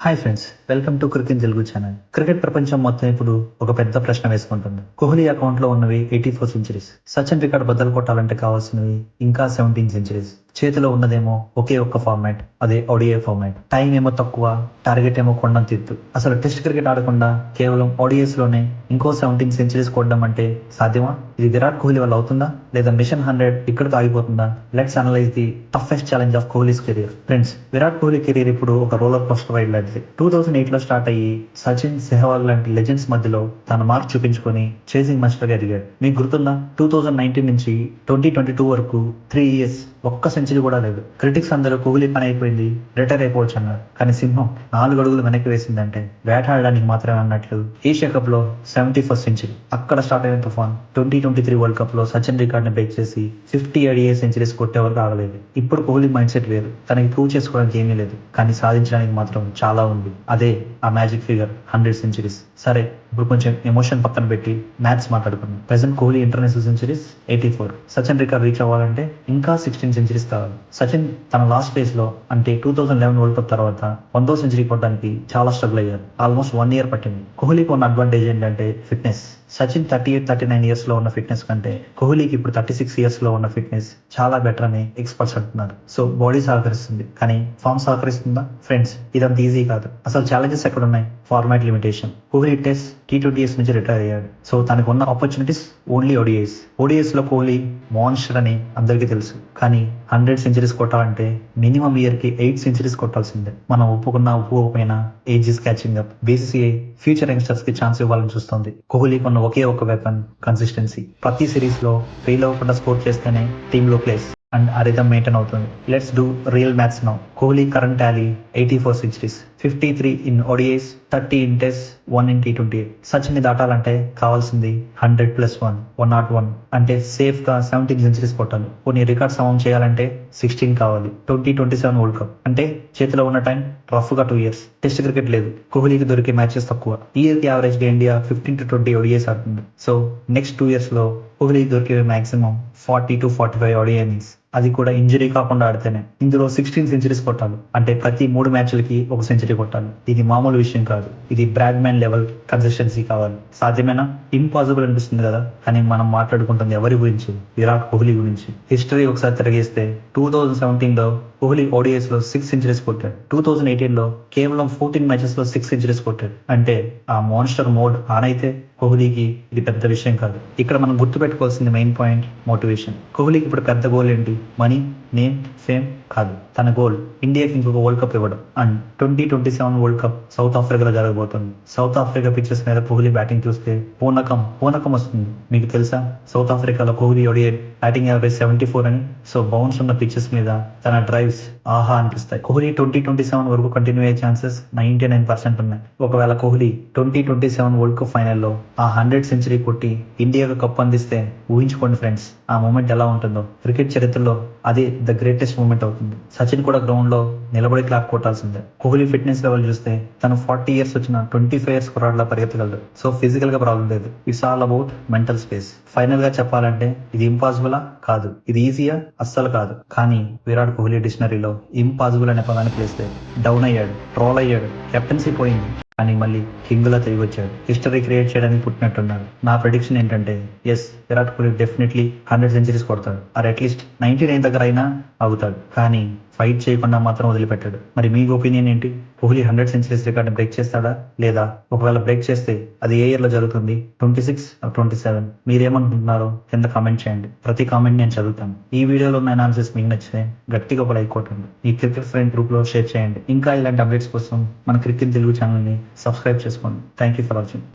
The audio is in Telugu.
Hi friends, welcome to cricket Telugu channel. Cricket ప్రపంచం మొత్తం ఇప్పుడు ఒక పెద్ద ప్రశ్న వేసుకుంటుంది. కోహ్లీ అకౌంట్ లో ఉన్నవి 84 సెంచరీస్. సచిన్ రికార్డ్ బద్దలు కొట్టాలంటే కావాల్సినవి ఇంకా 17 సెంచరీస్. చేతిలో ఉన్నదేమో ఒకే ఒక్క ఫార్మాట్, అదే ODI ఫార్మాట్. టైం ఏమో తక్కువ, టార్గెట్ ఏమో కొండంత ఎత్తు. అసలు టెస్ట్ క్రికెట్ ఆడకుండా కేవలం ODIs లోనే ఇంకో 17 సెంచరీస్ కొట్టడం అంటే సాధ్యమా? ఇది విరాట్ కోహ్లీ వల్ల అవుతుందా, లేదా మిషన్ 100 ఇక్కడితో ఆగిపోతుందా? Let's analyze the toughest challenge of Kohli's career. Friends, Virat Kohli career ఇప్పుడు ఒక రోలర్ కోస్టర్ రైడ్ లాంటిది. 2008 లో స్టార్ట్ అయ్యి సచిన్, సెహ్వాగ్ లాంటి లెజెండ్స్ మధ్యలో తన మార్క్ చూపించుకొని చేసింగ్ మాస్టర్ గా ఎదిగాడు. మీకు గుర్తుందా? 2019 నుంచి 2022 వరకు 3 years ఒక్క సెంచరీ కూడా లేదు. క్రిటిక్స్ అందరూ కోహ్లీ పని అయిపోయింది, రిటైర్ అయిపోవచ్చు అన్నారు. కానీ సింహం 4 అడుగులు వెనక్కి వేసిందంటే బ్యాట్ ఆడడానికి మాత్రమే అన్నట్లు ఏషియా కప్ లో 71st సెంచరీ. అక్కడ స్టార్ట్ అయిన తుఫాన్ 2023 వరల్డ్ కప్ లో సచిన్ రికార్డ్ ని బ్రేక్ చేసి 50 ODI సెంచరీస్ కొట్టే వరకు ఆగలేదు. ఇప్పుడు కోహ్లీ మైండ్ సెట్ వేరు. తనకి ప్రూవ్ చేసుకోవడానికి ఏమీ లేదు, కానీ సాధించడానికి మాత్రం చాలా ఉంది. అదే ఆ మ్యాజిక్ ఫిగర్ 100 సెంచరీస్. సరే, ఇప్పుడు కొంచెం ఎమోషన్ పక్కన పెట్టి మ్యాథ్స్ మాట్లాడుకుందాం. Present Kohli international centuries 84. Sachin record reach అవ్వాలంటే ఇంకా 16 సెంచరీస్ కావాలి. సచిన్ తన లాస్ట్ ఫేజ్ లో అంటే 2011 వరల్డ్ కప్ తర్వాత 100వ సెంచరీ కొట్టడానికి చాలా స్ట్రగుల్ అయ్యారు. ఆల్మోస్ట్ 1 year పట్టింది. కోహ్లీకి ఉన్న అడ్వాంటేజ్ ఏంటంటే ఫిట్నెస్. సచిన్ 38-39 years లో ఉన్న ఫిట్నెస్ కంటే కోహ్లీకి ఇప్పుడు 36 years లో ఉన్న ఫిట్నెస్ చాలా బెటర్ అని ఎక్స్పర్ట్స్ అంటున్నారు. సో బాడీ సహకరిస్తుంది, కానీ ఫామ్ సహకరిస్తుందా? ఫ్రెండ్స్, ఇదంత ఈజీ కాదు. అసలు ఛాలెంజెస్ ఎక్కడ ఉన్నాయి? Format limitation. Kohli test T20s నుంచి రిటైర్ అయ్యాడు. సో తనకు ఉన్న ఆపర్చునిటీస్ ఓన్లీ ODIs లో కోహ్లీ మాన్స్టర్ అని అందరికీ తెలుసు. కానీ 100 సెంచరీస్ కొట్టాలంటే మినిమం ఇయర్ కి 8 సెంచరీస్ కొట్టాల్సిందే. మనం ఒప్పుకున్నా ఒప్పుకోకపోయినా age is catching up. BCCI future youngsters కి ఛాన్స్ ఇవ్వాలని చూస్తుంది. కోహ్లీకి ఉన్న ఒకే ఒక వెపన్ కన్సిస్టెన్సీ. ప్రతి సిరీస్ లో ఫెయిల్ అవ్వకుండా స్కోర్ చేస్తేనే టీమ్ లో ప్లేస్ అండ్ ఆ రిథమ్ మెయింటైన్ అవుతుంది. Let's do real maths now. Kohli current tally 84 centuries, 53 in ODIs, 30 in test, 1 in T20. Sachin ని దాటాలంటే కావాల్సింది 100+1, 101. అంటే సేఫ్ గా 17 సెంచరీస్ కొట్టాలి. కొన్ని రికార్డ్ సమం చేయాలంటే 16 కావాలి. 2027 వరల్డ్ కప్ అంటే చేతిలో ఉన్న టైం రఫ్ గా 2 years. టెస్ట్ క్రికెట్ లేదు, కోహ్లీకి దొరికే మ్యాచెస్ తక్కువ. ఈ ఇయర్ కి యావరేజ్ గా ఇండియా 15 to 20 ODIs ఆడుతుంది. సో నెక్స్ట్ 2 years లో కోహ్లీకి దొరికే మాక్సిమం 40 to 45 ODI innings. అది కూడా ఇంజరీ కాకుండా ఆడితేనే. ఇందులో 16 సెంచరీస్ కొట్టాలి అంటే ప్రతి 3 మ్యాచ్లకి ఒక సెంచరీ కొట్టాలి. ఇది మామూలు విషయం కాదు. ఇది బ్రాడ్మ్యాన్ లెవెల్ కన్సిస్టెన్సీ కావాలి. సాధ్యమేనా? ఇంపాసిబుల్ అనిపిస్తుంది కదా. కానీ మనం మాట్లాడుకుంటుంది ఎవరి గురించి? విరాట్ కోహ్లీ గురించి. హిస్టరీ ఒకసారి తిరిగేస్తే 2017 లో కోహ్లీ ODIs లో 6 సెంచరీస్ కొట్టాడు. 2018 లో కేవలం 14 మ్యాచెస్ లో 6 సెంచరీస్ కొట్టాడు. అంటే ఆ మాన్స్టర్ మోడ్ ఆన్ అయితే కోహ్లీకి ఇది పెద్ద విషయం కాదు. ఇక్కడ మనం గుర్తుపెట్టుకోవాల్సింది మెయిన్ పాయింట్ మోటివేషన్. కోహ్లీకి ఇప్పుడు పెద్ద గోల్ ఏంటి? మనీ, నేమ్, ఫేమ్ కాదు. తన గోల్ ఇండియాకి ఇంకొక వరల్డ్ కప్ ఇవ్వడం. అండ్ 2027 వరల్డ్ కప్ సౌత్ ఆఫ్రికాలో జరగబోతుంది. సౌత్ ఆఫ్రికా పిచెస్ మీద కోహ్లీ బ్యాటింగ్ చూస్తే పూనకం వస్తుంది. మీకు తెలుసా సౌత్ ఆఫ్రికాలో కోహ్లీ ODI బ్యాటింగ్ యావరేజ్ 74 అని. సో బౌన్స్ ఉన్న పిచెస్ మీద తన డ్రైవ్స్ ఆహా అనిపిస్తాయి. కోహ్లీ 2027 వరకు కంటిన్యూ అయ్యే ఛాన్సెస్ 99% ఉన్నాయి. ఒకవేళ కోహ్లీ 2027 వరల్డ్ కప్ ఫైనల్లో ఆ 100 సెంచరీ కొట్టి ఇండియాకు కప్ అందిస్తే ఊహించుకోండి ఫ్రెండ్స్, ఆ మూమెంట్ ఎలా ఉంటుందో. క్రికెట్ చరిత్రలో అది ద గ్రేటెస్ట్ మూమెంట్ అవుతుంది. సచిన్ కూడా గ్రౌండ్ లో నిలబడి క్లాప్ కొట్టాల్సిందే. కోహ్లీ ఫిట్నెస్ లెవెల్ చూస్తే తను 40 years వచ్చిన 25 years కుర్రాడ్లా పరిగెత్తగలడు. సో ఫిజికల్ గా ప్రాబ్లం లేదు. It's all about mental space. Final గా చెప్పాలంటే ఇది ఇంపాసిబులా? కాదు. ఇది ఈజీయా? అస్సలు కాదు. కానీ విరాట్ కోహ్లీ డిక్షనరీలో ఇంపాసిబుల్ అనే పదాన్ని పిలిస్తే డౌన్ అయ్యాడు, ట్రోల్ అయ్యాడు, కెప్టెన్సీ పోయింది, కానీ మళ్ళీ కింగ్ లా తిరిగి వచ్చాడు. హిస్టరీ క్రియేట్ చేయడానికి పుట్టినట్టున్నాడు. నా ప్రెడిక్షన్ ఏంటంటే yes, Virat Kohli definitely 100 centuries కొడతాడు. ఆర్ అట్లీస్ట్ 99 దగ్గర అయినా అవుతాడు. కానీ ఫైట్ చేయకుండా మాత్రం వదిలిపెట్టాడు. మరి మీ ఒపీనియన్ ఏంటి? కోహ్లీ 100 సెంచరీస్ రికార్డ్ బ్రేక్ చేస్తాడా, లేదా ఒకవేళ బ్రేక్ చేస్తే అది ఏ ఇయర్ లో జరుగుతుంది? 26 or 27? మీరేమనుకుంటున్నారో కింద కామెంట్ చేయండి. ప్రతి కామెంట్ నేను చదువుతాను. ఈ వీడియోలో ఉన్న అనాలిసిస్ మీకు నచ్చితే గట్టిగా ఒక లైక్ కొట్టండి. ఈ క్రికెట్ ఫ్రెండ్ గ్రూప్ లో షేర్ చేయండి. ఇంకా ఇలాంటి అప్డేట్స్ కోసం మన క్రికెట్ తెలుగు ఛానల్ ని సబ్స్క్రైబ్ చేసుకోండి. Thank you for watching.